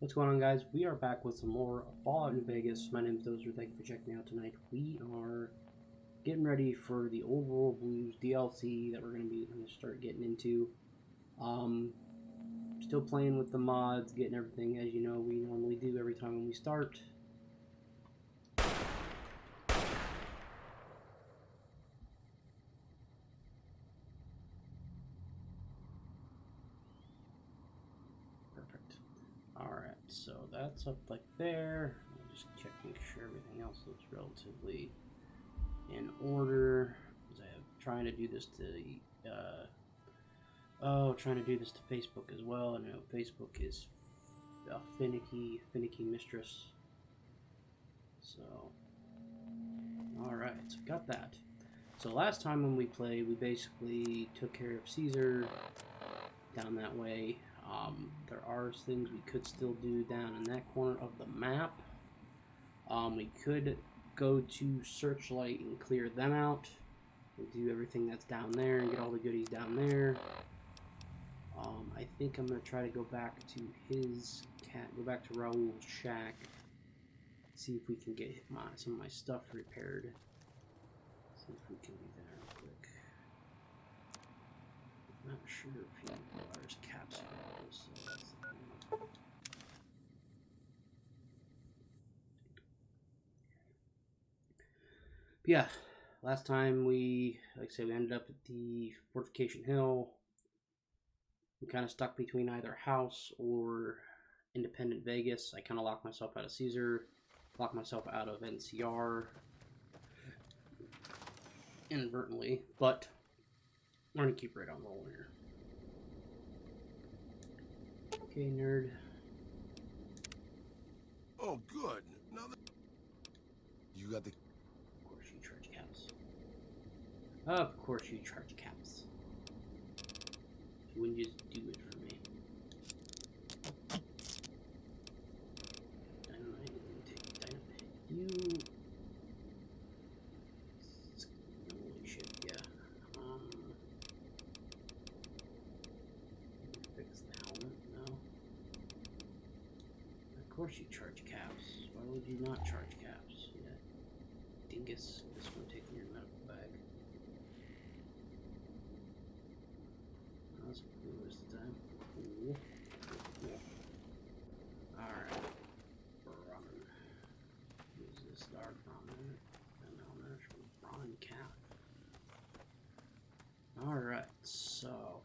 What's going on, guys? We are back with some more Fallout New Vegas. My name is Dozer. Thank you for checking out tonight. We are getting ready for the Old World Blues DLC that we're going to start getting into. Still playing with the mods, getting everything as you know we normally do every time when we start. Perfect. Alright, so that's up like there. I'll just check, make sure everything else looks relatively in order. I'm trying to do this to Facebook as well. I know Facebook is a finicky mistress. So, alright, so got that. So last time when we played, we basically took care of Caesar down that way. There are things we could still do down in that corner of the map. We could go to Searchlight and clear them out. We'll do everything that's down there and get all the goodies down there. I think I'm going to try to go back to go back to Raoul's shack. See if we can get some of my stuff repaired. See if we can do that real quick. I'm not sure if he requires caps for all this. So that's the thing. But yeah, last time we ended up at the Fortification Hill. We kind of stuck between either House or Independent Vegas. I kind of locked myself out of Caesar, locked myself out of NCR inadvertently, but we're going to keep right on rolling here. Okay, nerd. Oh, good. Now that you got the... Of course you charge caps. Of course you charge caps. You wouldn't just do it for me. Dynamite, take dynamite. You... Holy shit, yeah. Fix the helmet, no. Of course you charge caps. Why would you not charge caps? Yeah. Dingus, this one taking your medical bag. That's cool this time. Cool. Cool. Alright. Ramen. Use this dark ramen. And ramen cap. Alright, so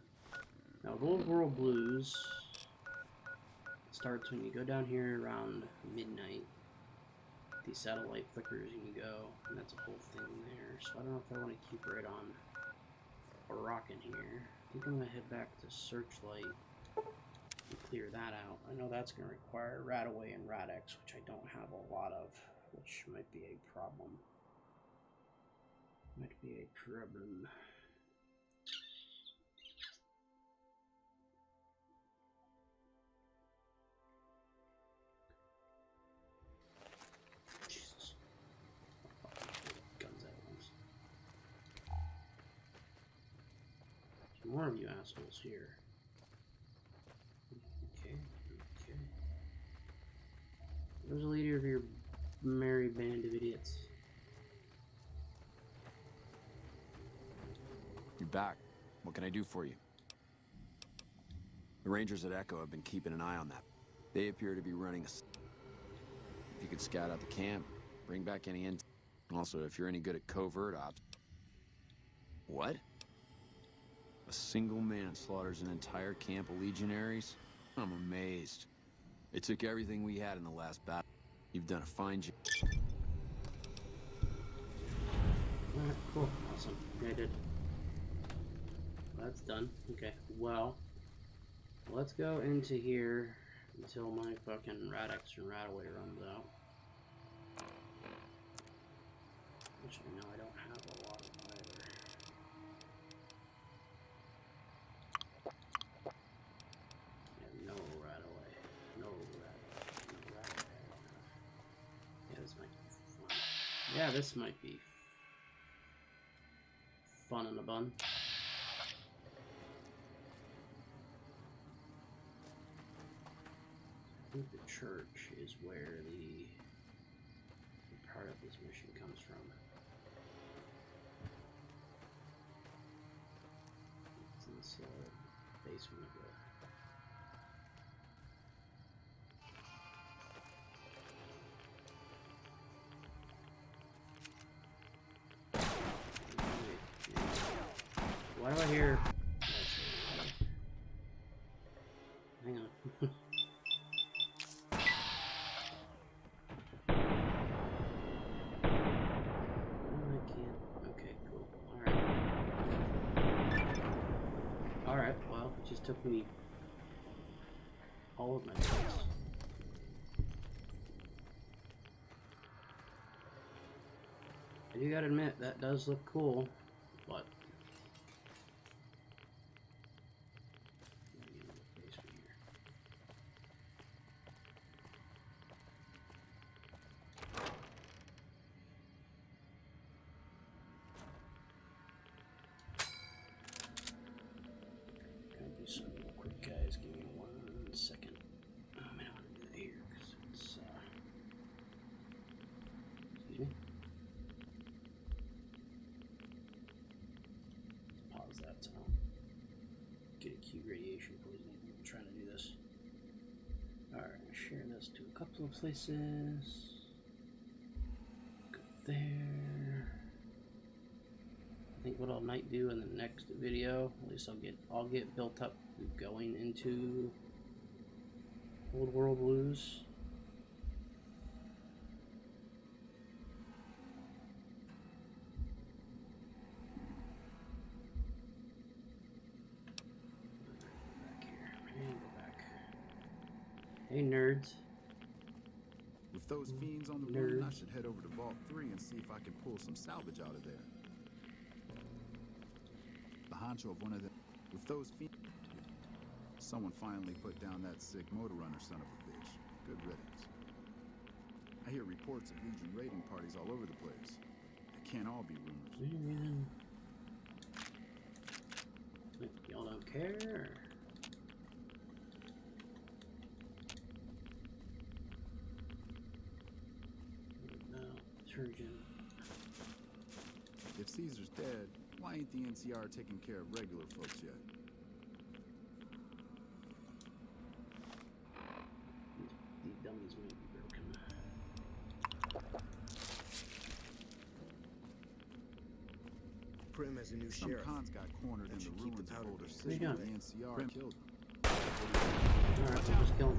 now Old World Blues starts when you go down here around midnight. These satellite flickers and you go, and that's a whole thing there. So I don't know if I want to keep right on a rock in here. I think I'm going to head back to Searchlight and clear that out. I know that's going to require Radaway and Radex, which I don't have a lot of, which might be a problem. Might be a problem. Jesus. Oh, fuck. Guns at once. Some more of you assholes here. Okay, okay. Where's the leader of your merry band of idiots? You're back. What can I do for you? The Rangers at Echo have been keeping an eye on that. They appear to be running a... If you could scout out the camp, bring back any intel. Also, if you're any good at covert ops... What? A single man slaughters an entire camp of legionaries? I'm amazed. It took everything we had in the last battle. You've done a fine job. Alright, cool. Awesome. Yeah, I did. That's done. Okay, well, let's go into here until my fucking Radex and Radaway runs out. Which I know I don't have a lot of either. Yeah, no Radaway. No Radaway. No Radaway. Yeah, this might be fun. Yeah, this might be fun in a bun. think the church is where the part of this mission comes from. It's this basement of the... Why do I hear... Hang on. Alright, well, it just took me all of my points. I do gotta admit, that does look cool, but... Some real quick, guys. Give me 1 second. I don't want to do that here because it's excuse me. Pause that so I don't get acute radiation poisoning when I'm trying to do this. Alright, share this to a couple of places. Go there. I think what I might do in the next video, at least I'll get built up going into Old World Blues. Back here. And go back. Hey nerds. With those fiends on the run, I should head over to Vault 3 and see if I can pull some salvage out of there. The honcho of one of them. With those fiends. Someone finally put down that sick motor runner son of a bitch. Good riddance. I hear reports of Legion raiding parties all over the place. It can't all be rumors. Y'all don't care? Surgeon. If Caesar's dead, why ain't the NCR taking care of regular folks yet? These dummies might be broken. Prim has a new Some sheriff. cons got cornered in the should keep the ruins of powder older burning. cities Yeah. where the NCR killed them. Alright, we'll just kill him.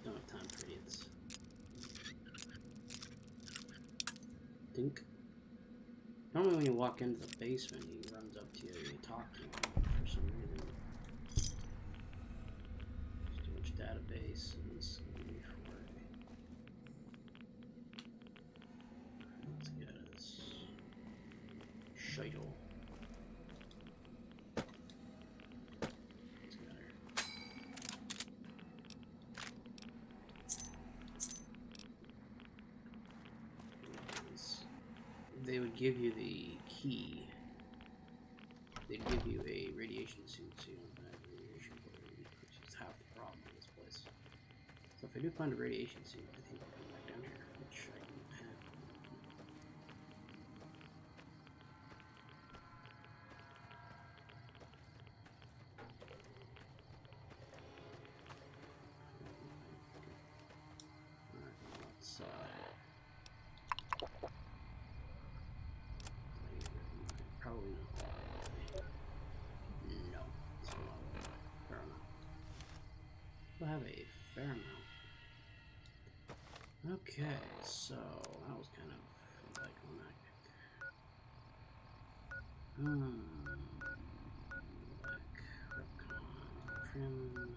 Don't have time for idiots. Think. Normally when you walk into the basement, he runs up to you and you talk to him for some reason. Storage database and something for it. Let's get this. Shidle. Let's get her. They would give you the key. They'd give you a radiation suit so you don't have radiation poisoning, which is half the problem in this place. So if I do find a radiation suit, I think I'll come back down here, which I don't have. Alright, let's probably not. No, it's a lot. Fair amount. We'll have a fair amount. Okay, so that was kind of anticlimactic. Back, Recon, trim.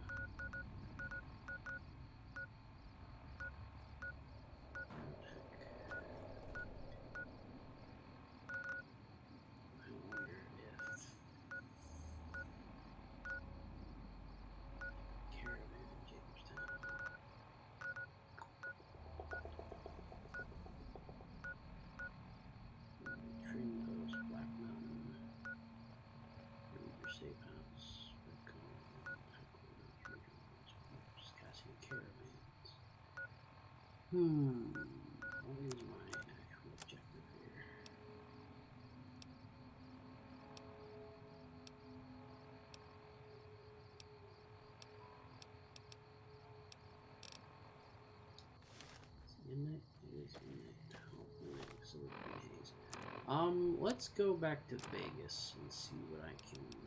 What is my actual objective here? It's midnight? It is midnight. Oh, midnight, so it's haze. Let's go back to Vegas and see what I can do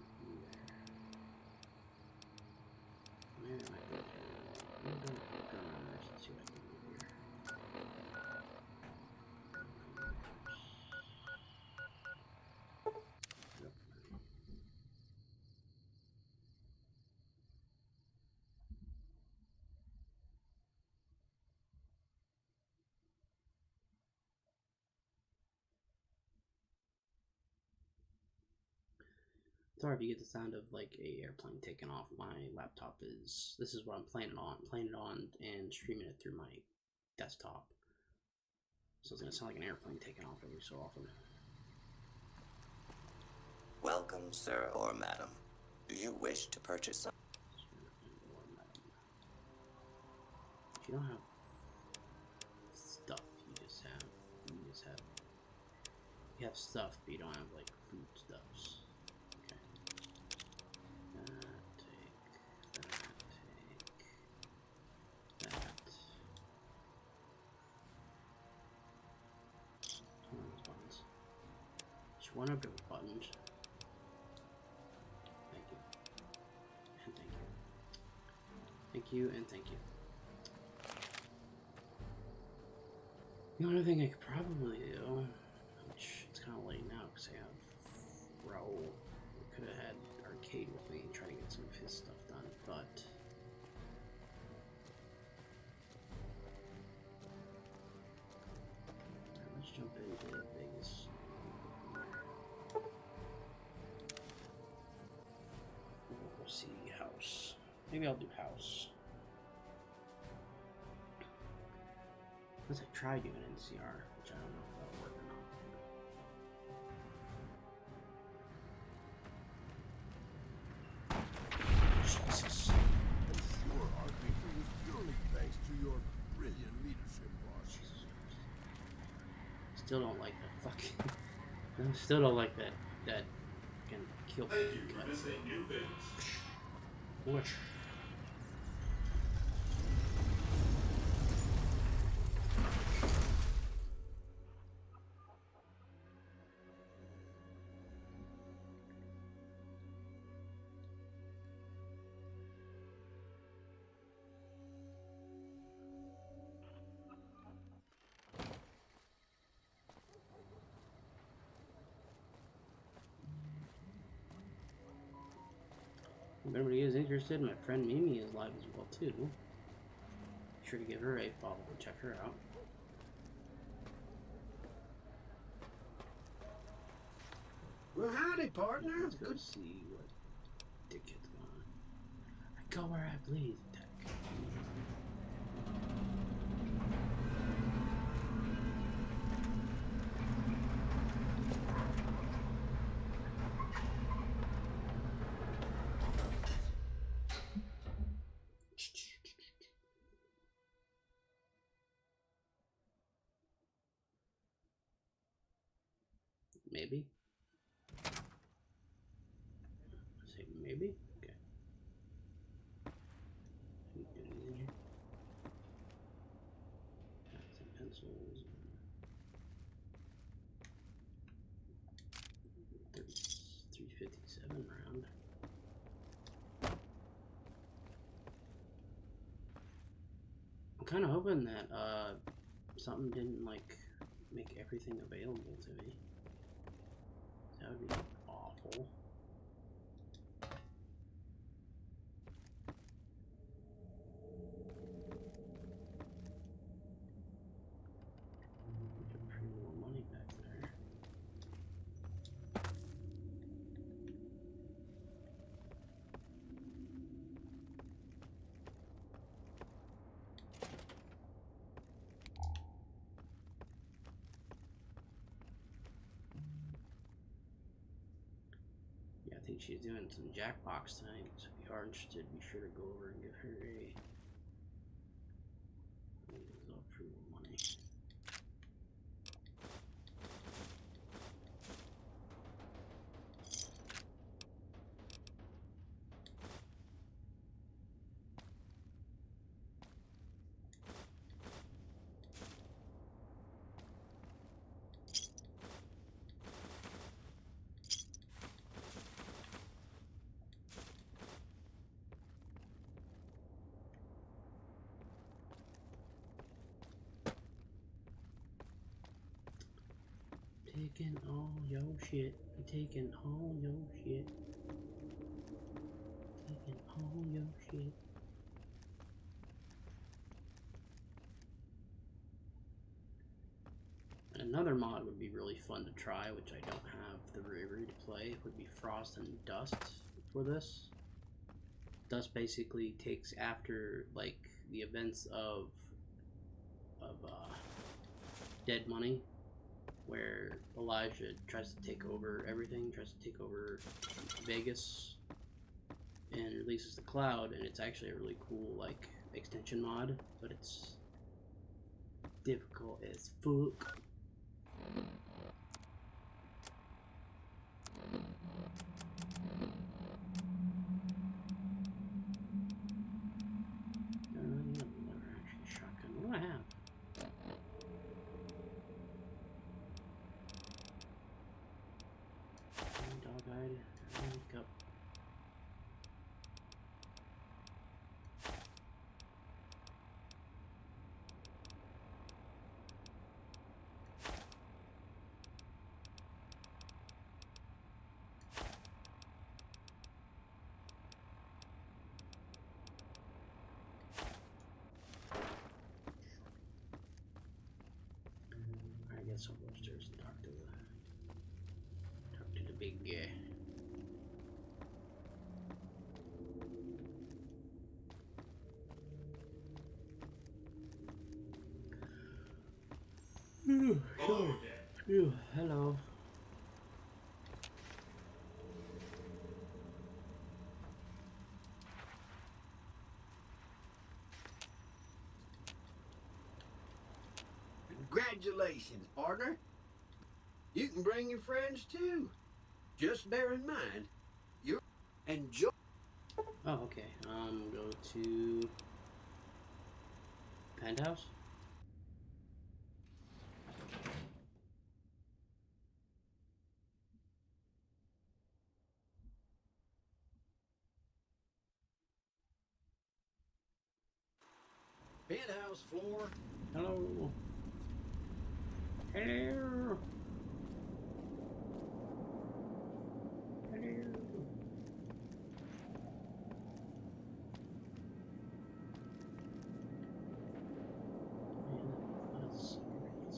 there. Maybe I might go there. I'm gonna go Gunners and see what I can do here. Yep. Sorry if you get the sound of like a airplane taking off. My laptop is, this is what I'm playing it on and streaming it through my desktop. So it's gonna sound like an airplane taking off every so often. Welcome, sir or madam. Do you wish to purchase some? If you don't have stuff, you have stuff, but you don't have like food stuffs. Okay. Take that. One of those buttons. Just one of those buttons. Thank you. And thank you. Thank you and thank you. The only thing I could probably do, which it's kind of late now because I have Ro. I could have had Arcade with me and try to get some of his stuff done, but let's jump into Vegas. We'll see house. Maybe I'll do house. Unless I try doing NCR, which I don't know if that'll work or not. Jesus. Sure, our victory was purely thanks to your brilliant leadership, boss. Still don't like that fucking. Still don't like that can kill me. Thank you for visiting New Vegas. Which? If anybody is interested, my friend Mimi is live as well too. Be sure to give her a follow and check her out. Well, howdy, partner. Let's go see what dickhead's going on. I go where I bleed, Tech. Maybe. Say maybe. Okay. Can we do anything here? Got some pencils. 357 round. I'm kind of hoping that something didn't like make everything available to me. That would be awful. Get pretty more money back there. Yeah, I think she's doing some Jackbox tonight, so if you are interested, be sure to go over and give her a approval. taking all your shit. I'm taking all your shit. Taking all your shit. Another mod would be really fun to try, which I don't have the bravery to play, would be Frost and Dust for this. Dust basically takes after like the events of Dead Money, where Elijah tries to take over everything, tries to take over Vegas, and releases the Cloud, and it's actually a really cool like extension mod, but it's difficult as fuck. Never actually shotgun. What do I have? Dog-eyed. Wake up. I guess I'll go upstairs and talk to the big guy. Hello. Congratulations, partner. You can bring your friends too. Just bear in mind, you're enjoy. Oh, okay. Go to Penthouse. Penthouse floor. Hello. Hello. Hello. That's great.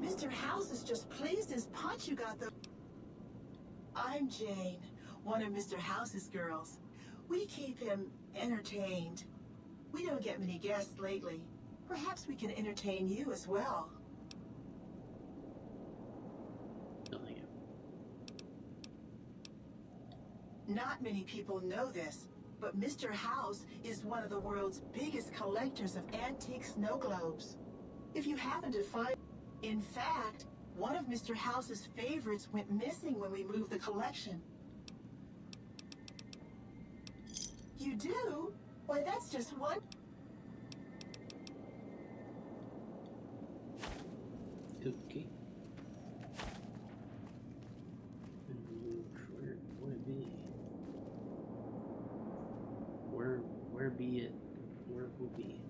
Mr. House is just pleased as punch you got the... I'm Jane, one of Mr. House's girls. We keep him entertained. We don't get many guests lately. Perhaps we can entertain you as well. Not many people know this, but Mr. House is one of the world's biggest collectors of antique snow globes. If you happen to find... In fact, one of Mr. House's favorites went missing when we moved the collection. You do? Why, that's just one... Okay. Where would it be? Where be it? Where will be?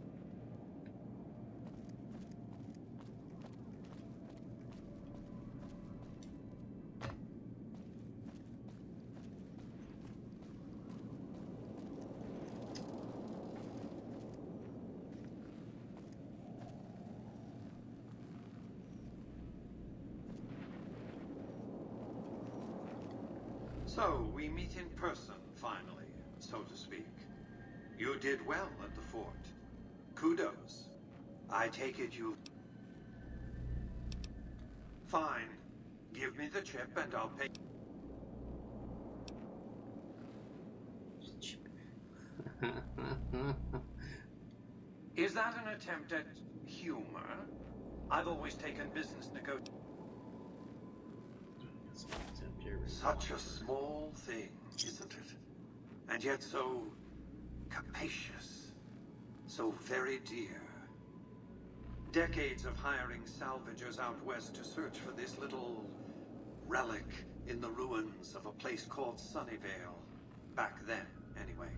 So, we meet in person, finally, so to speak. You did well at the fort. Kudos. I take it you... Fine. Give me the chip and I'll pay... Is that an attempt at humor? I've always taken business negotiations. Such a small thing, isn't it? and yet so capacious, so very dear. Decades of hiring salvagers out west to search for this little relic in the ruins of a place called Sunnyvale. Back then, anyway.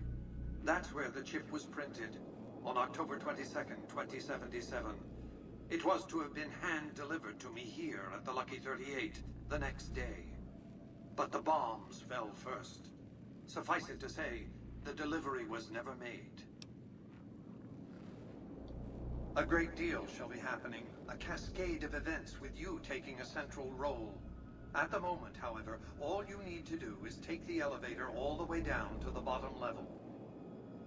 That's where the chip was printed, on October 22nd, 2077. It was to have been hand-delivered to me here at the Lucky 38 the next day. But the bombs fell first. Suffice it to say, the delivery was never made. A great deal shall be happening, a cascade of events with you taking a central role. At the moment, however, all you need to do is take the elevator all the way down to the bottom level.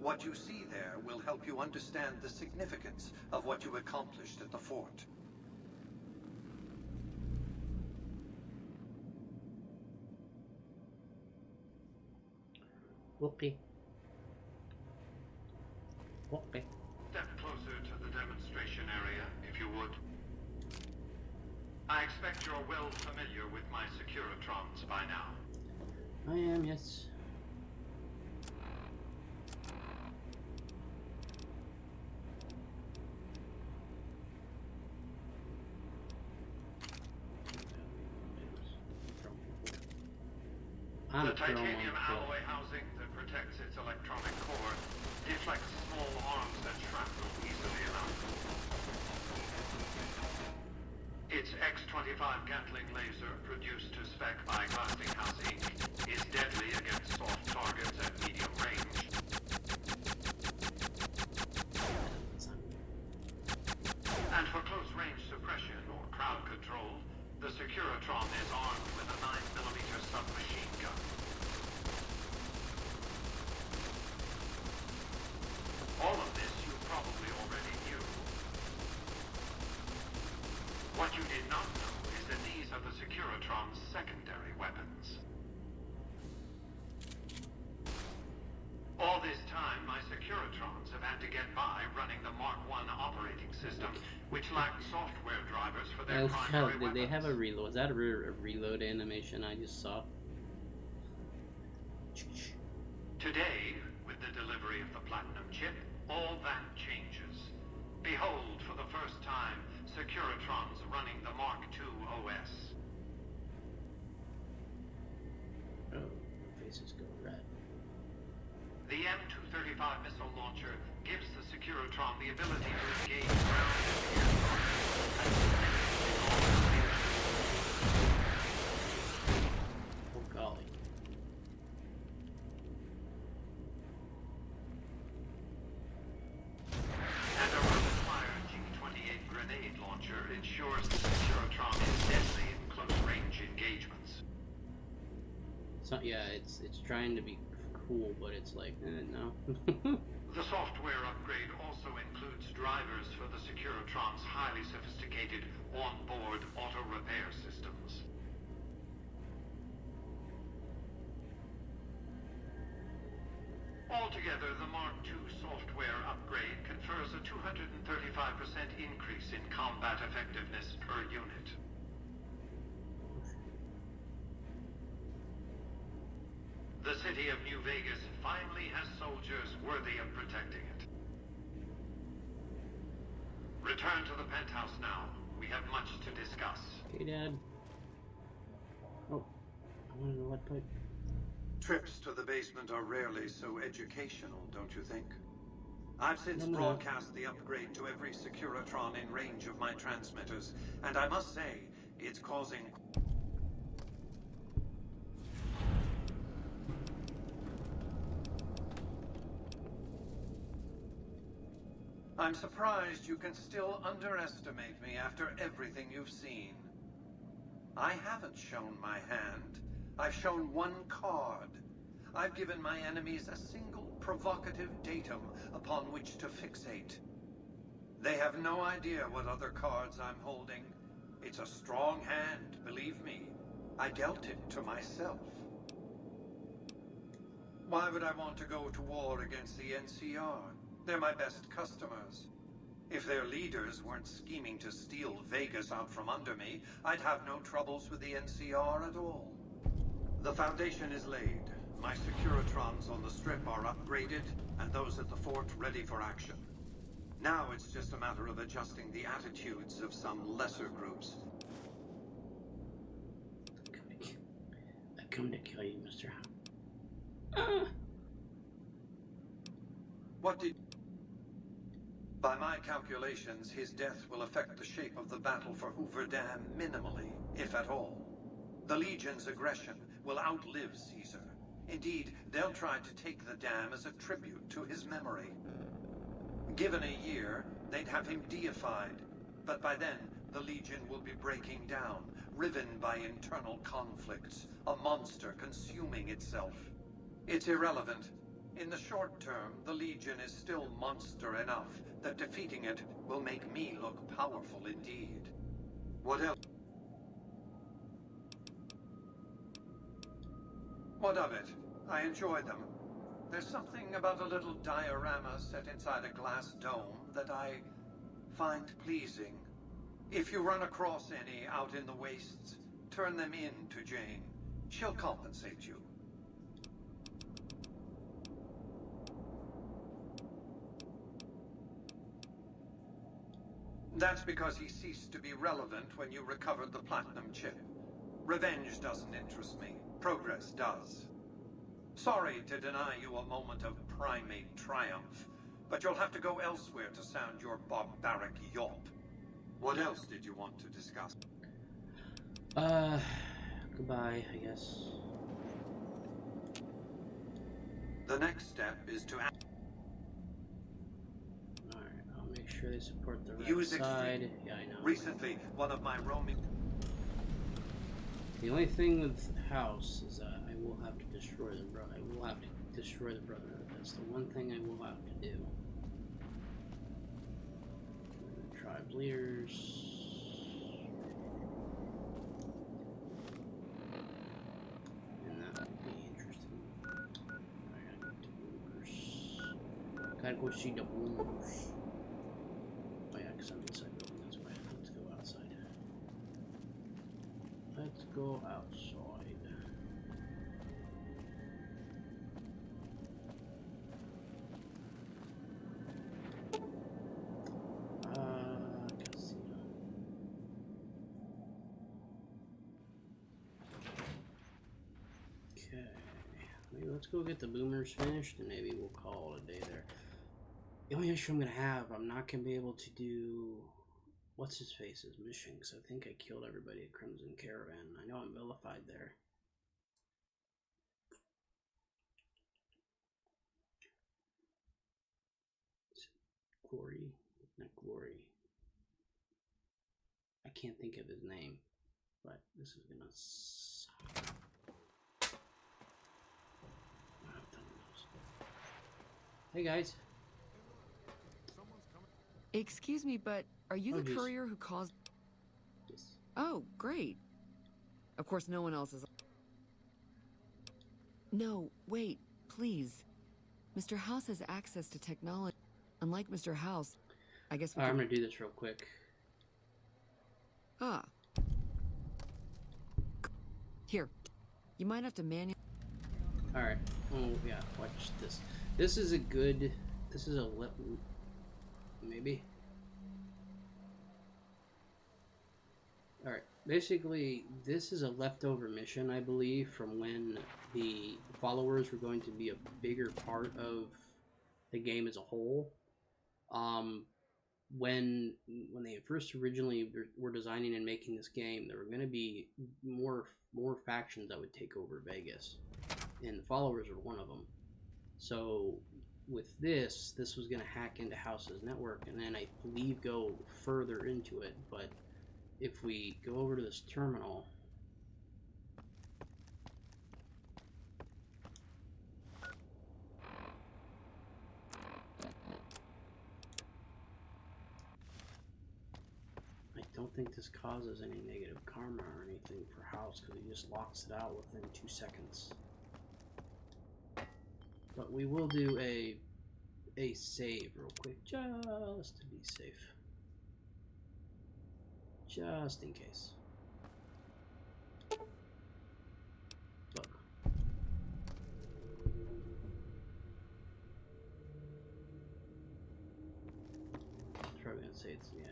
What you see there will help you understand the significance of what you accomplished at the fort. Whoopee. Whoopee. Step closer to the demonstration area, if you would. I expect you're well familiar with my Securitrons by now. I am, yes. The titanium alloy housing that protects its electronic core deflects small arms and shrapnel easily enough. Its X-25 Gatling laser, produced to spec by Westinghouse Inc., is deadly against soft targets at medium range. And for close-range suppression or crowd control, the Securitron is armed with a 9mm submachine gun. All of this you probably already knew. What you did not know is that these are the Securitron's secondary weapons. All this time, my Securitrons have had to get by running the Mark I operating system, which lacked software drivers for their primary weapons. Did they have a reload? Was that a reload animation I just saw? Today, with the delivery of the Platinum chip, all that changes. Behold, for the first time, Securitrons running the Mark II OS. Oh, faces go red. The M235 missile launcher gives the Securitron the ability to engage ground and air targets. Oh golly. And a rapid-fire G-28 grenade launcher ensures the Securitron is deadly in close-range engagements. So yeah, it's trying to be cool, but it's like, no. The software upgrade also includes drivers for the Securitron's highly sophisticated on-board auto-repair systems. Altogether, the Mark II software upgrade confers a 235% increase in combat effectiveness per unit. The city of New Vegas finally has soldiers worthy of protecting it. Return to the penthouse now. We have much to discuss. Okay, Dad. Oh, I want to know what pipe. Trips to the basement are rarely so educational, don't you think? I've since No. broadcast the upgrade to every Securitron in range of my transmitters, and I must say, it's causing... I'm surprised you can still underestimate me after everything you've seen. I haven't shown my hand. I've shown one card. I've given my enemies a single provocative datum upon which to fixate. They have no idea what other cards I'm holding. It's a strong hand, believe me. I dealt it to myself. Why would I want to go to war against the NCR? They're my best customers. If their leaders weren't scheming to steal Vegas out from under me, I'd have no troubles with the NCR at all. The foundation is laid. My Securitrons on the strip are upgraded, and those at the fort ready for action. Now it's just a matter of adjusting the attitudes of some lesser groups. I come to kill you, Mr. House. What did... By my calculations, his death will affect the shape of the battle for Hoover Dam minimally, if at all. The Legion's aggression will outlive Caesar. Indeed, they'll try to take the dam as a tribute to his memory. Given a year, they'd have him deified. But by then, the Legion will be breaking down, riven by internal conflicts, a monster consuming itself. It's irrelevant. In the short term, the Legion is still monster enough that defeating it will make me look powerful indeed. What else? What of it? I enjoy them. There's something about a little diorama set inside a glass dome that I find pleasing. If you run across any out in the wastes, turn them in to Jane. She'll compensate you. That's because he ceased to be relevant when you recovered the platinum chip. Revenge doesn't interest me. Progress does. Sorry to deny you a moment of primate triumph, but you'll have to go elsewhere to sound your barbaric yawp. What else did you want to discuss? Goodbye, I guess. The next step is to... Alright, I'll make sure they support the right Use side. Yeah, I know. Recently, one of my roaming... The only thing with House is that I will have to destroy the brother. I will have to destroy the Brotherhood. That's the one thing I will have to do. Tribes leaders. And that will be interesting. I gotta get to boomers. Gotta go see the boomers. Oh yeah, because I'm inside building. That's why. Let's go outside. Let's go outside. Casino. Okay. Maybe let's go get the boomers finished and maybe we'll call it a day there. The only issue I'm gonna have, I'm not gonna be able to do what's his face's mission, because I think I killed everybody at Crimson Caravan. I know I'm vilified there. Glory, not Glory. I can't think of his name, but this is gonna suck. Hey guys. Excuse me, but are you the geez. courier who caused... Yes. Oh, great. Of course, no one else is... No, wait, please. Mr. House has access to technology. Unlike Mr. House, I guess we I'm gonna do this real quick. Ah. Here. You might have to manually... Alright. Oh, yeah, watch this. This is a good... This is a... Maybe. Alright, basically, this is a leftover mission, I believe, from when the followers were going to be a bigger part of the game as a whole. When they first originally were designing and making this game, there were going to be more factions that would take over Vegas, and the followers were one of them. So with this was going to hack into House's network and then I believe go further into it. But if we go over to this terminal, I don't think this causes any negative karma or anything for House because he just locks it out within 2 seconds. But we will do a save real quick, just to be safe. Just in case. Look. say it's, yeah.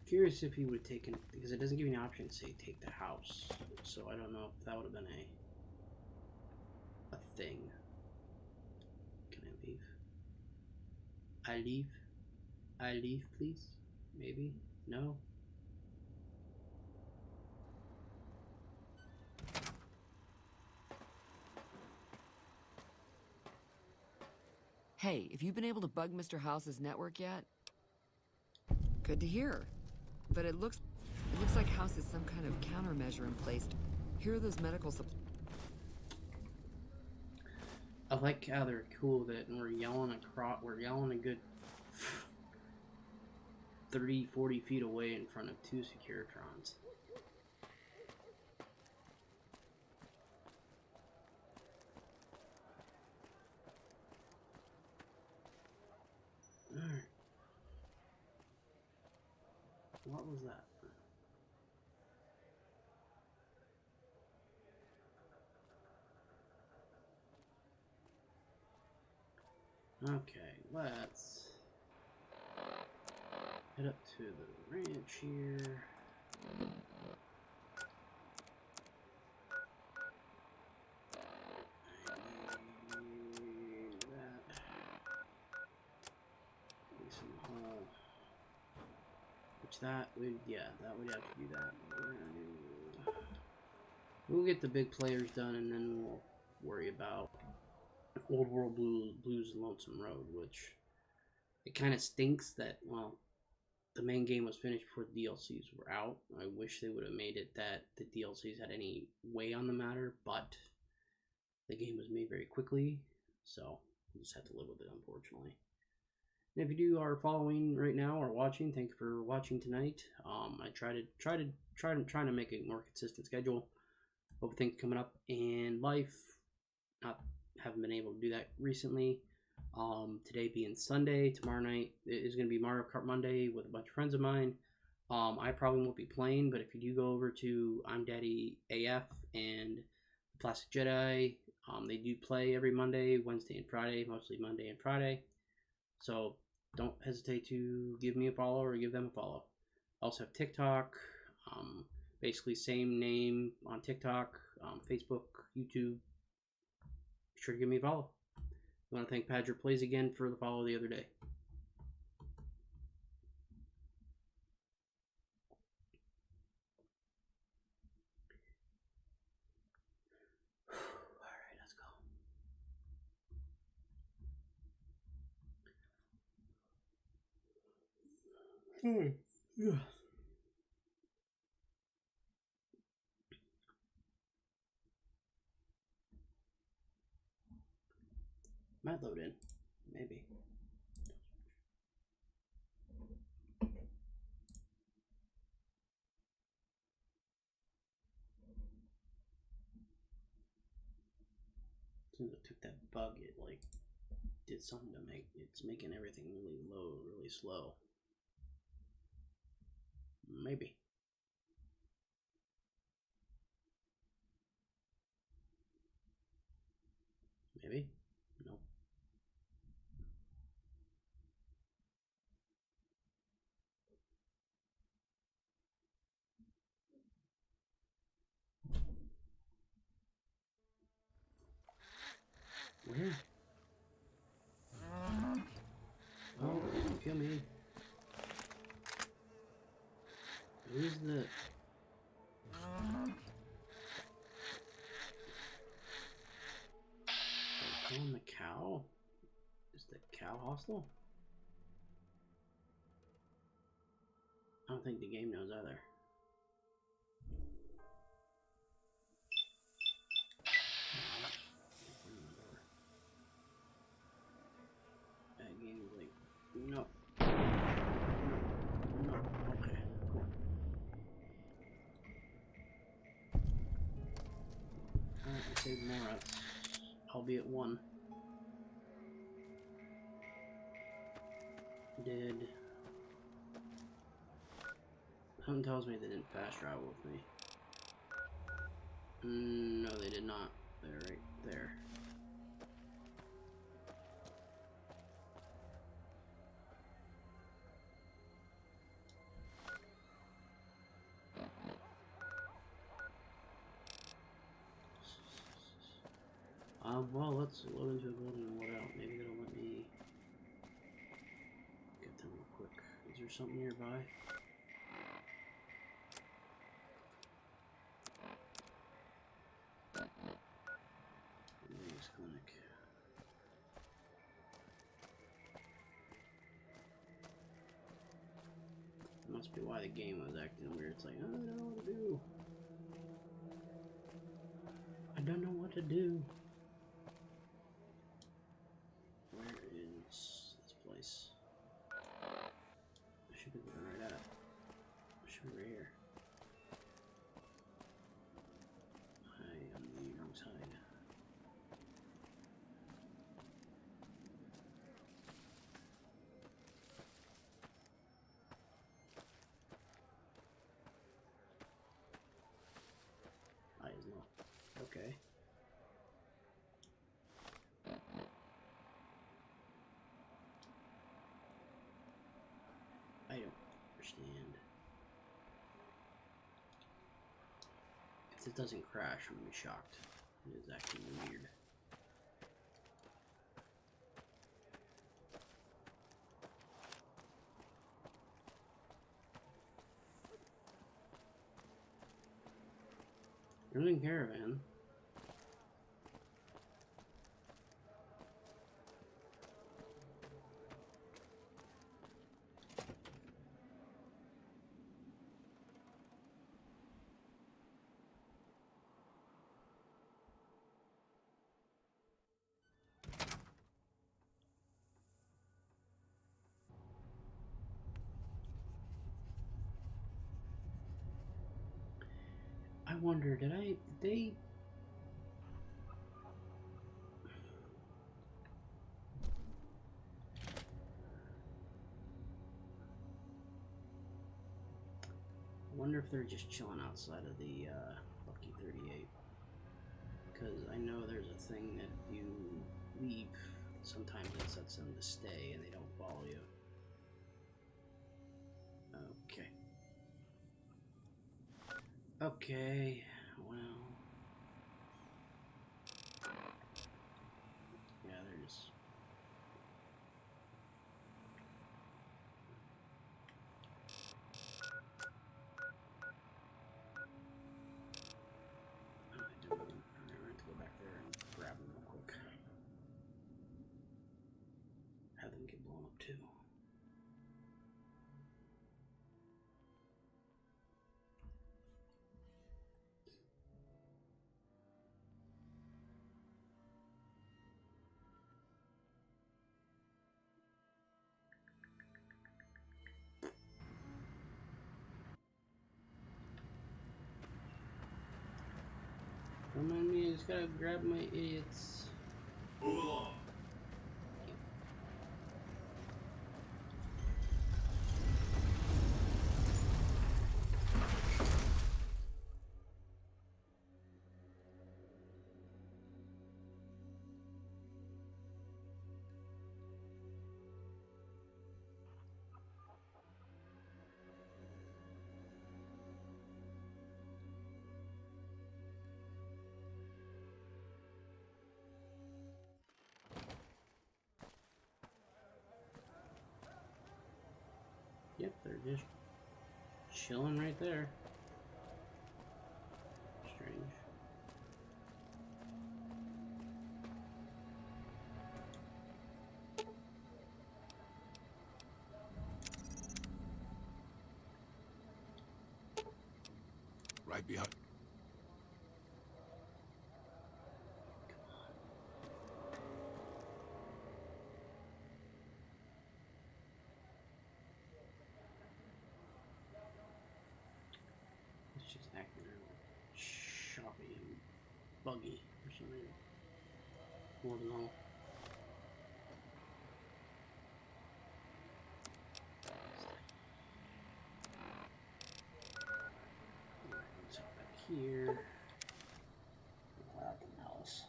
Curious if he would have taken, because it doesn't give you an option to say take the house. So I don't know if that would have been a thing. Can I leave? I leave? I leave, please? Maybe? No? Hey, if you've been able to bug Mr. House's network yet, good to hear. But it looks like House has some kind of countermeasure in place. Here are those medical supplies. I like how they're cool that we're yelling a good 30, 40 feet away in front of 2 Securitrons. Alright. What was that? Okay, let's head up to the ranch here. Need that. Need some whole. Which that would, yeah, that would have to do that. We'll get the big players done, and then we'll worry about Old World Blues Lonesome Road, which it kind of stinks that, well, the main game was finished before the DLCs were out. I wish they would have made it that the DLCs had any way on the matter, but the game was made very quickly, so we just had to live with it, unfortunately. And if you are following right now or watching, thank you for watching tonight. I trying to make a more consistent schedule. Hope things coming up in life. Haven't been able to do that recently. Today being Sunday, tomorrow night is going to be Mario Kart Monday with a bunch of friends of mine. I probably won't be playing, but if you do go over to I'm Daddy AF and Plastic Jedi, they do play every Monday, Wednesday, and Friday, mostly Monday and Friday. So don't hesitate to give me a follow or give them a follow. I also have TikTok, basically same name on TikTok, Facebook, YouTube. Be sure to give me a follow. I want to thank Padger Plays again for the follow the other day. Alright, let's go. Yeah. Might load in. Maybe. As soon as I took that bug, it like did something to make it's making everything really low, really slow. Maybe. Maybe. Nope. Where? Oh, don't kill me. Who's the... killing the cow? Is the cow hostile? I don't think the game knows either. That game is like, no. No. Okay, cool. Alright, I saved more rats. Albeit one. Did... Something tells me they didn't fast travel with me. No, they did not. They're right there. Well, let's load into a building and load out. Maybe that'll let me get them real quick. Is there something nearby? Maze clinic. That must be why the game was acting weird. It's like, I don't know what to do. I don't know what to do. Where is this place? I should be going right at it. I should be right here. I am the wrong side. I is not. Okay. I don't understand. If it doesn't crash, I'm gonna be shocked. It is acting weird. Building caravan. I wonder, did they I wonder if they're just chilling outside of the Lucky 38. Because I know there's a thing that if you leave, sometimes it sets them to stay and they don't follow you. Okay. Okay, well. Yeah, they're just. What am I doing? I'm going to go back there and grab them real quick. Have them get blown up too. Don't mind me, I just gotta grab my idiots. Move along. Yep, they're just chilling right there. Strange. Right behind. It's just acting choppy and buggy or something. More than all. Let's hop back here. Nothing else.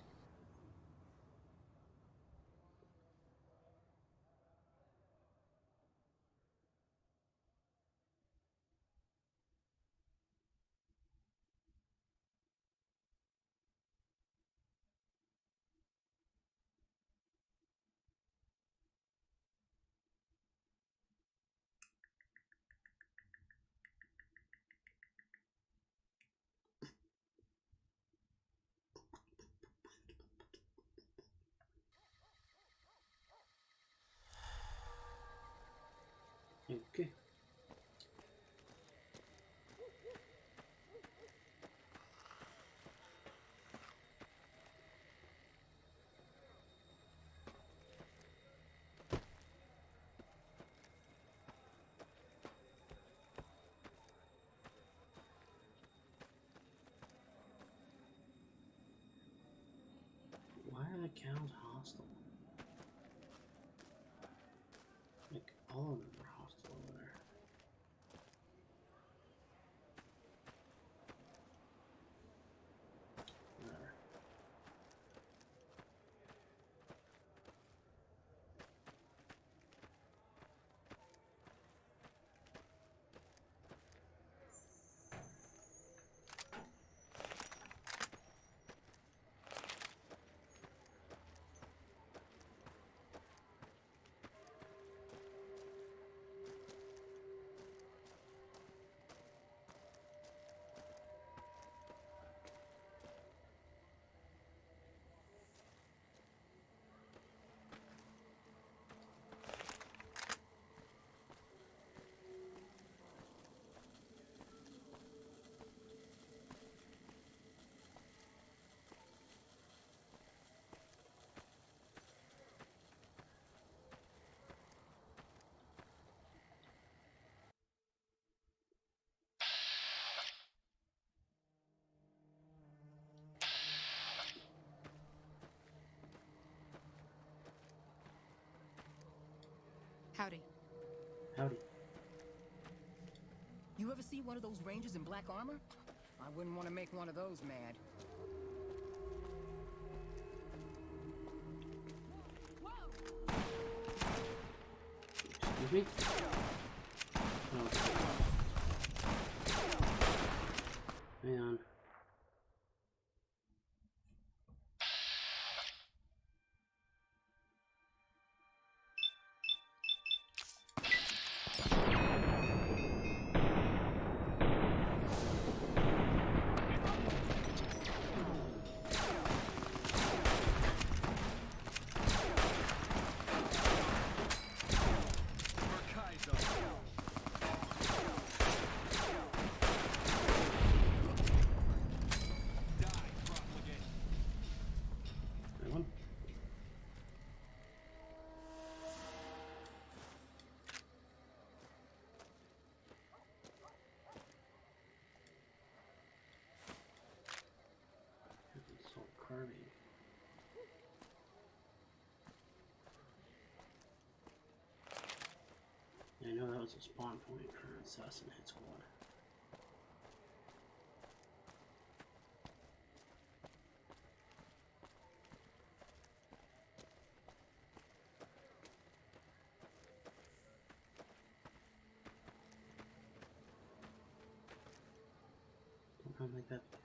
Okay. Why are the cows hostile? Like, all of them are hostile over there. Whatever. Howdy. Howdy. You ever see one of those rangers in black armor? I wouldn't want to make one of those mad. Excuse me? Oh. Hang on. That one? Assault carbine. I know that was a spawn point for an assassin hit squad. Don't run like that, please.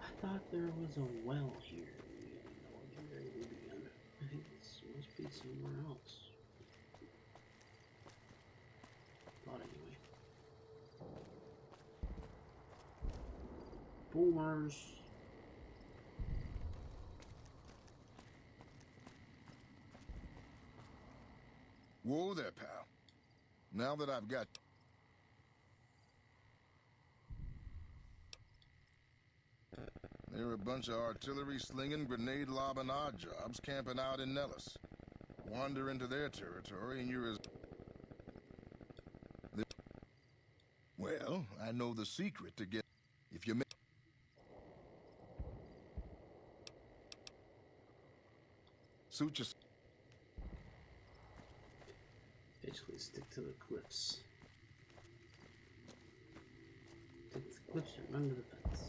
I thought there was a well here in the legendary Rubian. I think this must be somewhere else. Thought anyway. Boomers. Whoa there, pal. Now that I've got... There are a bunch of artillery-slinging, grenade-lobbing odd jobs camping out in Nellis. Wander into their territory and you're as... Well, I know the secret to get... If you make... Suit yourself. Basically, stick to the cliffs. Stick to the cliffs and run to the fence.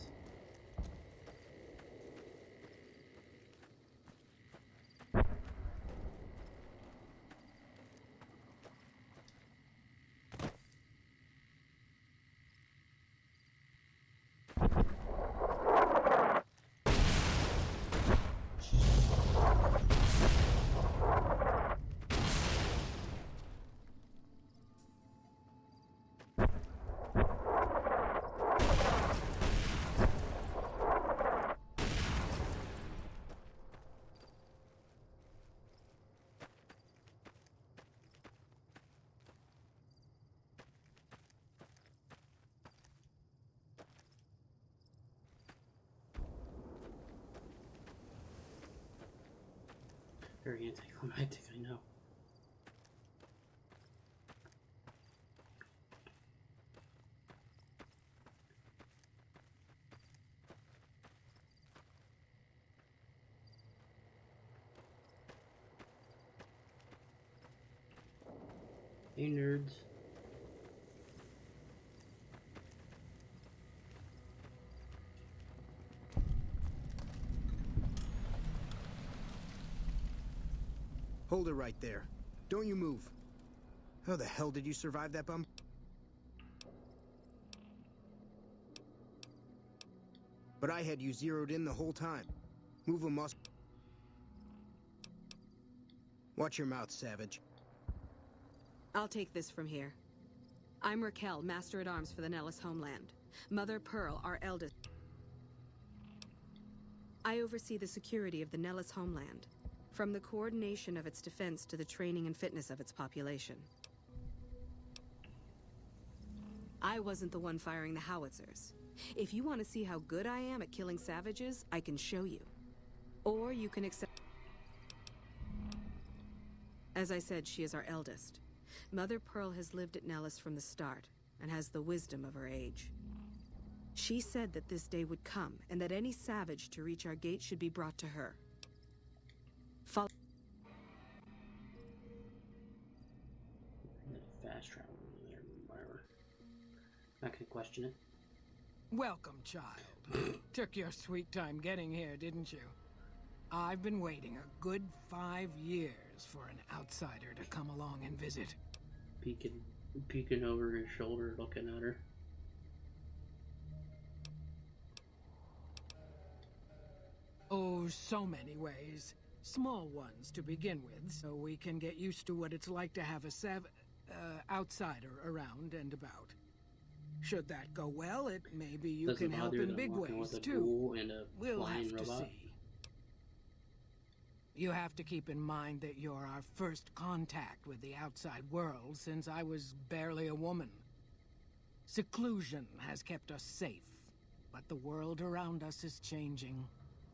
Very anticlimactic, I know. Hey, nerds. Hold it right there. Don't you move. How the hell did you survive that bump? But I had you zeroed in the whole time. Move a muscle. Watch your mouth, Savage. I'll take this from here. I'm Raquel, Master-at-Arms for the Nellis homeland. Mother Pearl, our eldest. I oversee the security of the Nellis homeland, from the coordination of its defense to the training and fitness of its population. I wasn't the one firing the howitzers. If you want to see how good I am at killing savages, I can show you. Or you can accept... As I said, she is our eldest. Mother Pearl has lived at Nellis from the start, and has the wisdom of her age. She said that this day would come, and that any savage to reach our gate should be brought to her. Follow... Fast travel over there, whatever. Not gonna question it. Welcome, child. Took your sweet time getting here, didn't you? I've been waiting a good 5 years for an outsider to come along and visit. Peeking over his shoulder, looking at her. Oh, so many ways. Small ones to begin with, so we can get used to what it's like to have a outsider around and about. Should that go well, it maybe you Doesn't can help bother in them big walking ways with a too. ghoul and a We'll flying have to robot. see. You have to keep in mind that you're our first contact with the outside world since I was barely a woman. Seclusion has kept us safe, but the world around us is changing.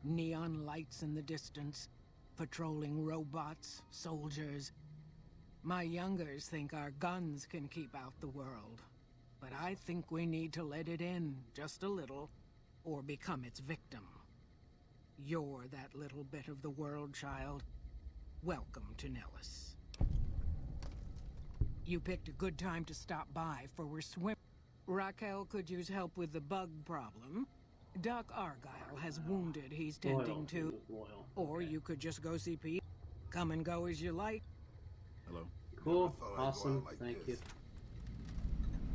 Neon lights in the distance, patrolling robots, soldiers. My youngers think our guns can keep out the world, but I think we need to let it in just a little, or become its victim. You're that little bit of the world, child. Welcome to Nellis. You picked a good time to stop by, for we're swimming. Raquel could use help with the bug problem. Doc Argyle has wounded he's tending to. Or you could just go see Pete. Come and go as you like. Hello? Cool. Awesome. Thank you.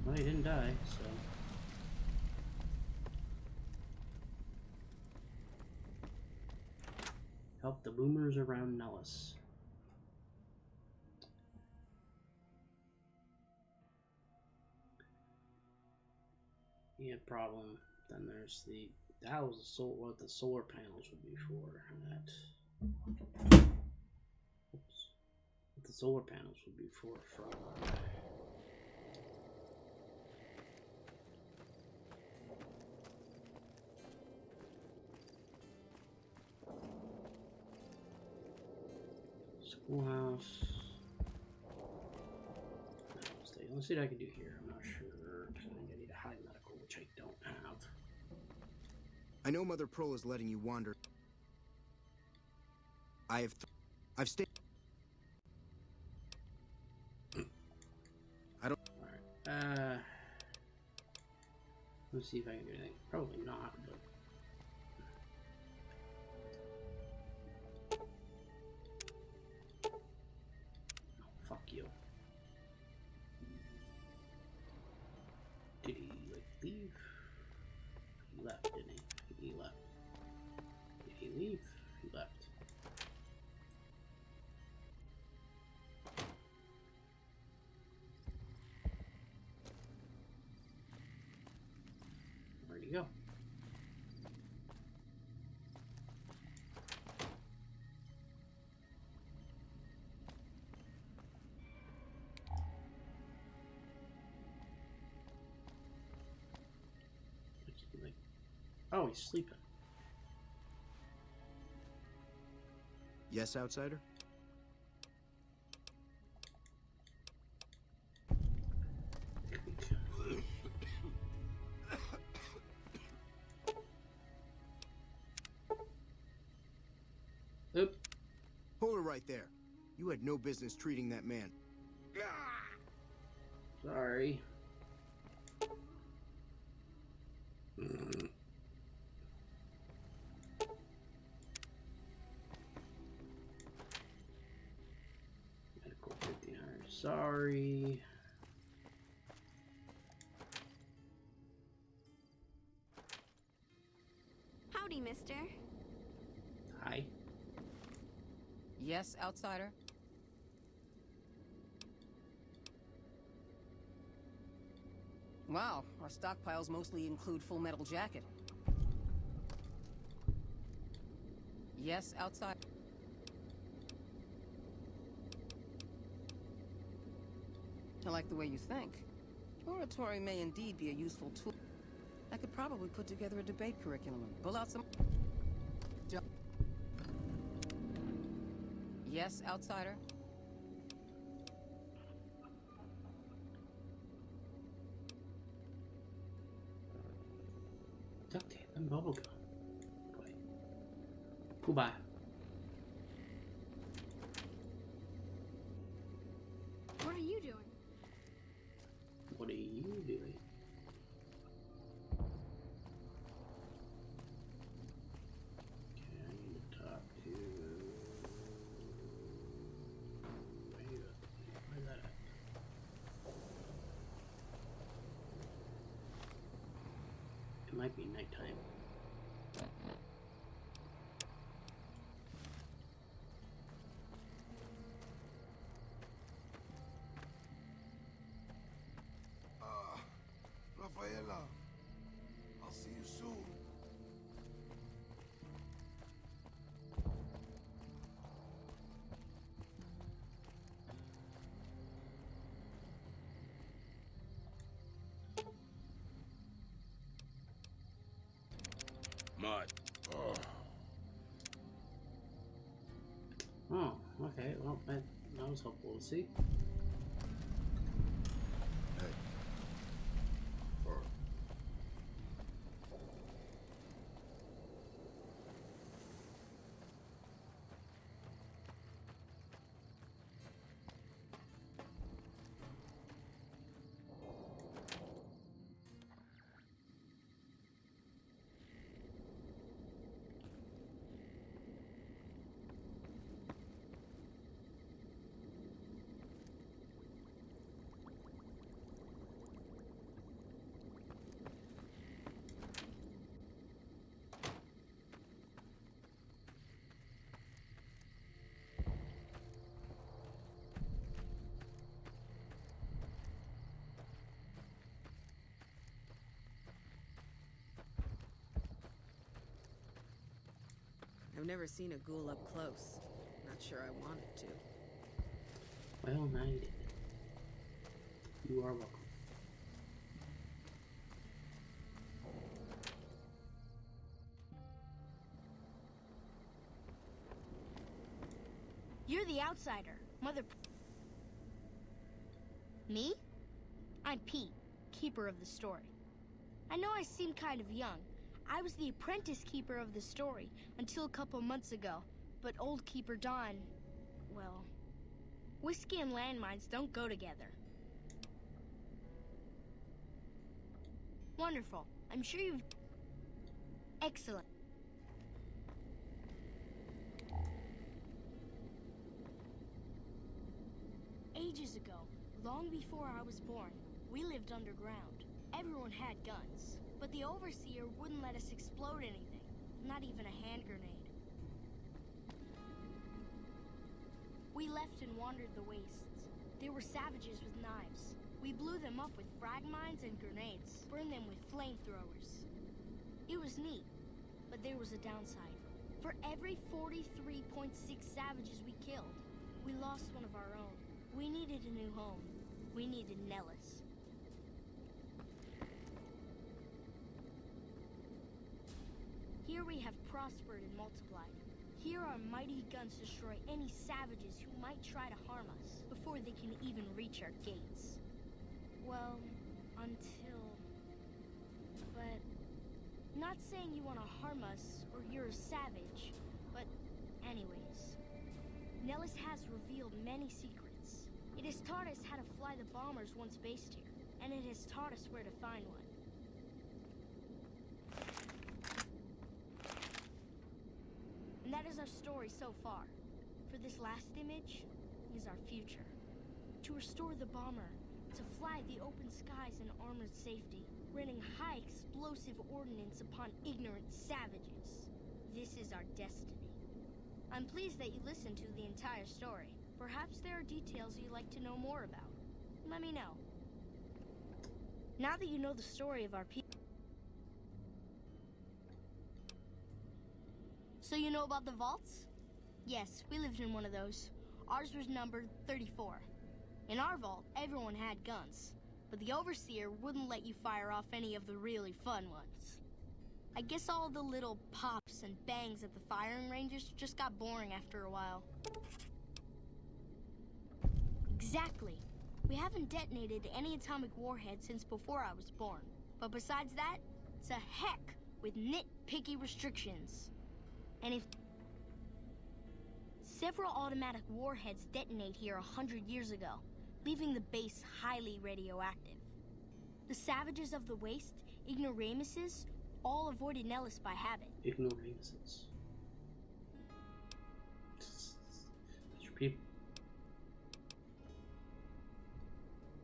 Well, he didn't die, so... Help the boomers around Nellis. Yeah, problem. Then there's the... That was what the solar panels would be for. That... Oops. What the solar panels would be for Schoolhouse. Let's see what I can do here. I'm not sure. I think I need a high medical, which I don't have. I know Mother Pearl is letting you wander. I I've stayed. I don't. Alright. Let's see if I can do anything. Probably not, but. Oh, fuck you. Did he, like, leave? He left, didn't he? He left. Did he leave? He left. Where'd he go? Like, oh, he's sleeping. Yes, outsider? Oop. Hold it right there. You had no business treating that man. Sorry. Medical 59. Sorry. Howdy, mister. Hi. Yes, outsider? Wow, our stockpiles mostly include Full Metal Jacket. Yes, outsider? I like the way you think. Oratory may indeed be a useful tool. I could probably put together a debate curriculum and pull out some... Yes, outsider? Duct tape and bubblegum. Boy. Goodbye. What are you doing? What are you doing? Okay, I need to talk to... Where's that at? It might be nighttime. Rafaela, I'll see you soon. Mud. Oh, okay. Well, that was helpful to see. I've never seen a ghoul up close. Not sure I wanted to. Well, now you did. You are welcome. You're the outsider, Mother... Me? I'm Pete, keeper of the story. I know I seem kind of young. I was the apprentice keeper of the story until a couple months ago, but old Keeper Don, well, whiskey and landmines don't go together. Wonderful. I'm sure you've... Excellent. Ages ago, long before I was born, we lived underground. Everyone had guns, but the Overseer wouldn't let us explode anything, not even a hand grenade. We left and wandered the wastes. There were savages with knives. We blew them up with frag mines and grenades, burned them with flamethrowers. It was neat, but there was a downside. For every 43.6 savages we killed, we lost one of our own. We needed a new home. We needed Nellis. Here we have prospered and multiplied. Here our mighty guns destroy any savages who might try to harm us before they can even reach our gates. Well, until... But... Not saying you want to harm us or you're a savage, but anyways. Nellis has revealed many secrets. It has taught us how to fly the bombers once based here, and it has taught us where to find one. And that is our story so far. For this last image is our future. To restore the bomber, to fly the open skies in armored safety, raining high explosive ordnance upon ignorant savages. This is our destiny. I'm pleased that you listened to the entire story. Perhaps there are details you'd like to know more about. Let me know. Now that you know the story of our people... So you know about the vaults? Yes, we lived in one of those. Ours was numbered 34. In our vault, everyone had guns, but the Overseer wouldn't let you fire off any of the really fun ones. I guess all the little pops and bangs at the firing ranges just got boring after a while. Exactly. We haven't detonated any atomic warheads since before I was born. But besides that, it's a heck with nitpicky restrictions. And if... Several automatic warheads detonate here 100 years ago, leaving the base highly radioactive. The savages of the waste, ignoramuses, all avoided Nellis by habit. Ignoramuses. That's your people.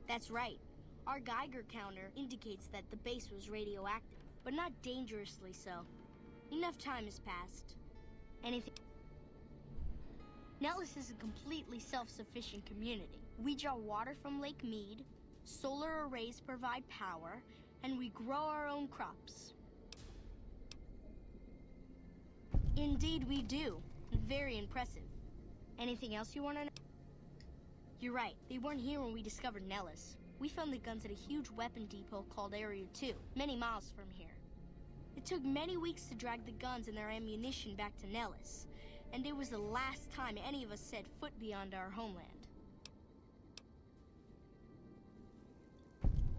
That's right. Our Geiger counter indicates that the base was radioactive, but not dangerously so. Enough time has passed. Anything... Nellis is a completely self-sufficient community. We draw water from Lake Mead, solar arrays provide power, and we grow our own crops. Indeed we do. Very impressive. Anything else you want to know? You're right, they weren't here when we discovered Nellis. We found the guns at a huge weapon depot called Area 2, many miles from here. It took many weeks to drag the guns and their ammunition back to Nellis, and it was the last time any of us set foot beyond our homeland.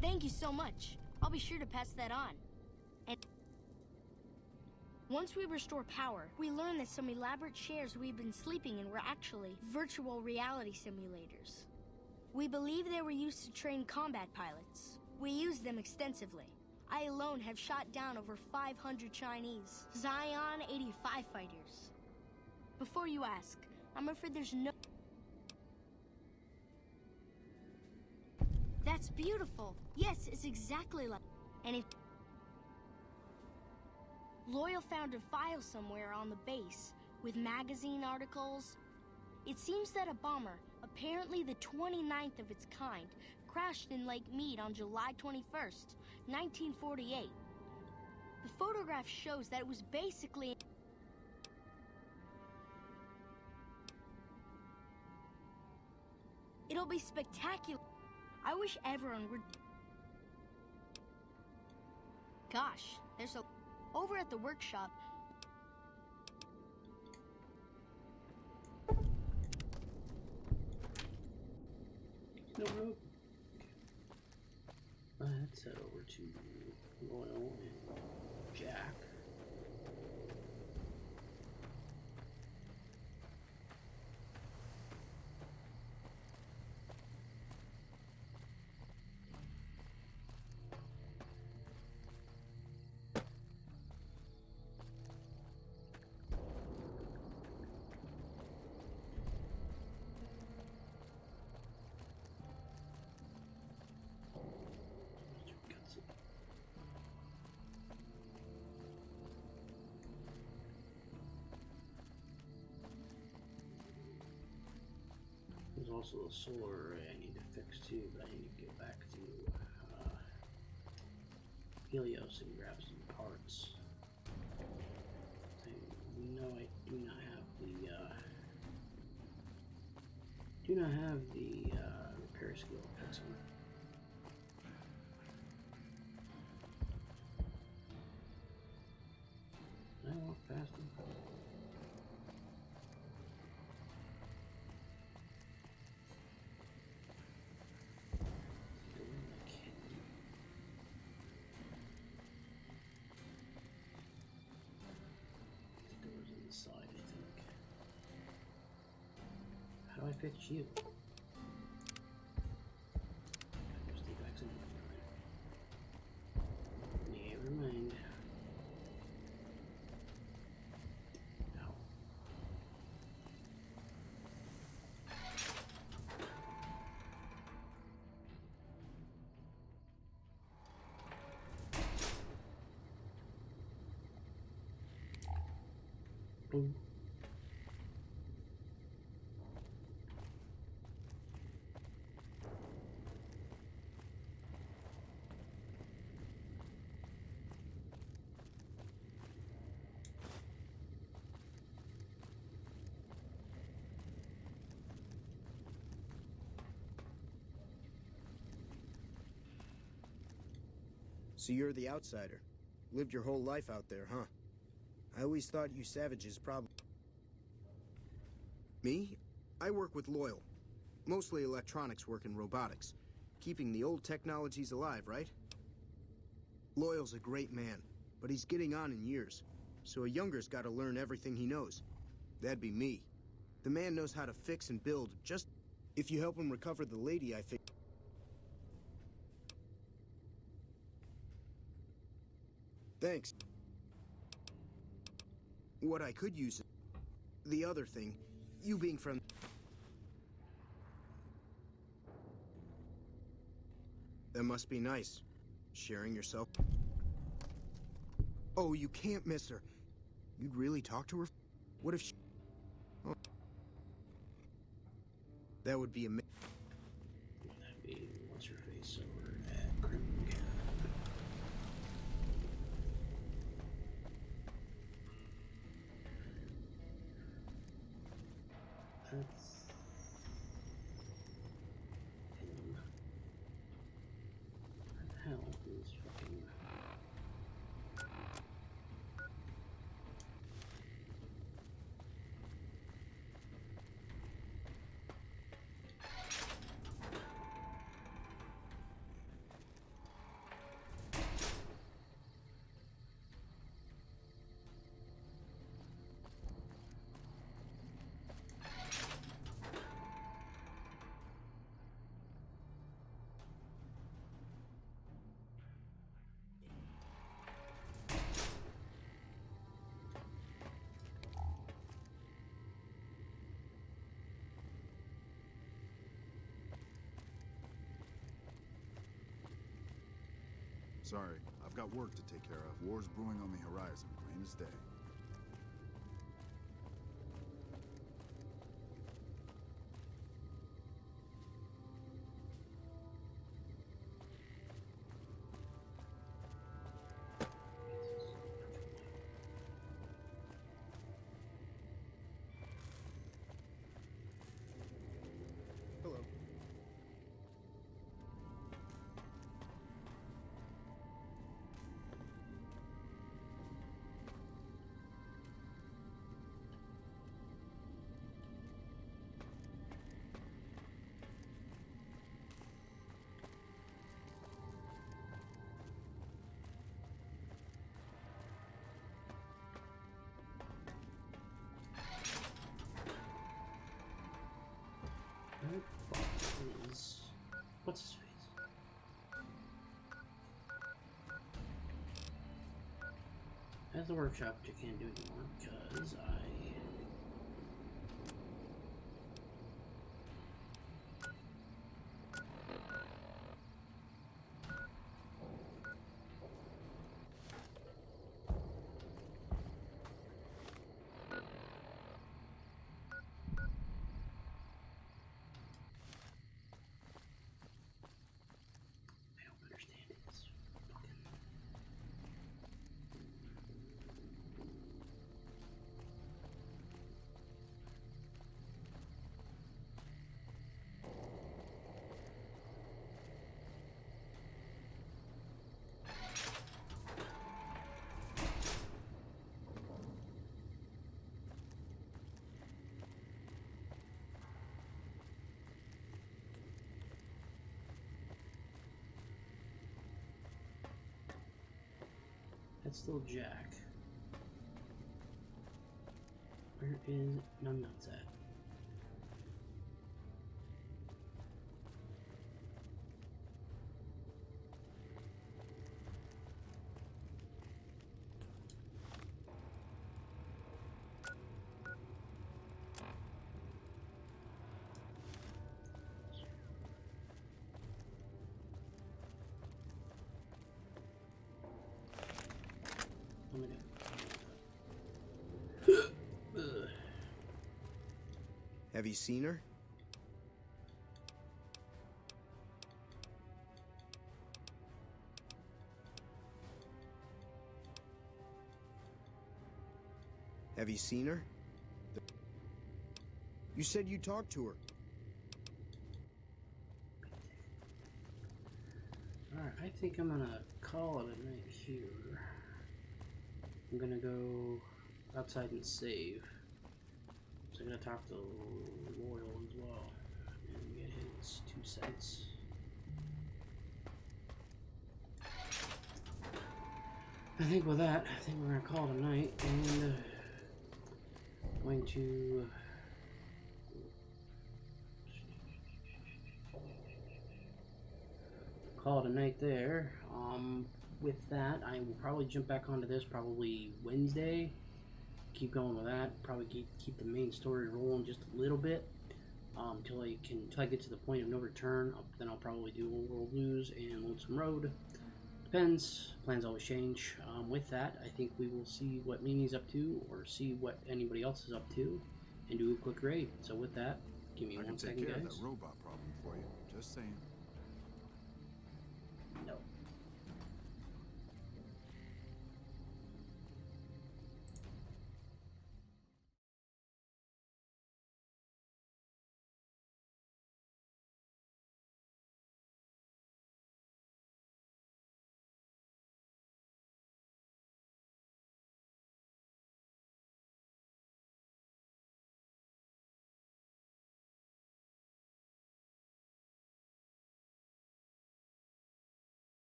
Thank you so much. I'll be sure to pass that on. And once we restore power, we learn that some elaborate chairs we've been sleeping in were actually virtual reality simulators. We believe they were used to train combat pilots. We used them extensively. I alone have shot down over 500 Chinese Zion 85 fighters. Before you ask, I'm afraid there's no... That's beautiful. Yes, it's exactly like... And if... Loyal found a file somewhere on the base with magazine articles. It seems that a bomber, apparently the 29th of its kind, crashed in Lake Mead on July 21st, 1948. The photograph shows that it was basically... It'll be spectacular. I wish everyone were... Gosh, there's a... Over at the workshop... No road. Let's head over to Royal and Jack. also the solar array I need to fix too, but I need to go back to Helios and grab some parts. I know I do not have the repair skill to fix them. Can I walk past them? Side, I think. How do I fix you? Just stay back somewhere. Never mind. Ow. Boom. So you're the outsider. Lived your whole life out there, huh? I always thought you savages probably... Me? I work with Loyal. Mostly electronics work and robotics. Keeping the old technologies alive, right? Loyal's a great man, but he's getting on in years. So a younger's gotta learn everything he knows. That'd be me. The man knows how to fix and build, just... If you help him recover the lady, I think... Thanks. What I could use is... The other thing, you being from... That must be nice. Sharing yourself. Oh, you can't miss her. You'd really talk to her? What if she... Oh. That would be amazing. That'd be what's her face over at Criminal Cat. That's him. What the hell is fucking... Sorry, I've got work to take care of. War's brewing on the horizon, plain as day. Hello. What's his face? As the workshop, which I can't do anymore because I... That's still Jack. Where is Numbnuts at? Have you seen her? Have you seen her? You said you talked to her. Alright, I think I'm gonna call it a night here. I'm gonna go outside and save. So I'm gonna talk to Loyal as well and get his 2 cents. I think with that, I think we're gonna call it a night and going to call it a night there. With that, I will probably jump back onto this probably Wednesday. Keep going with that. Probably keep the main story rolling just a little bit until I get to the point of no return. Then I'll probably do a World News and Lonesome Road. Depends. Plans always change. With that, I think we will see what Mimi's up to, or see what anybody else is up to, and do a quick raid. So with that, give me 1 second, guys. I can take care of that robot problem for you. Just saying.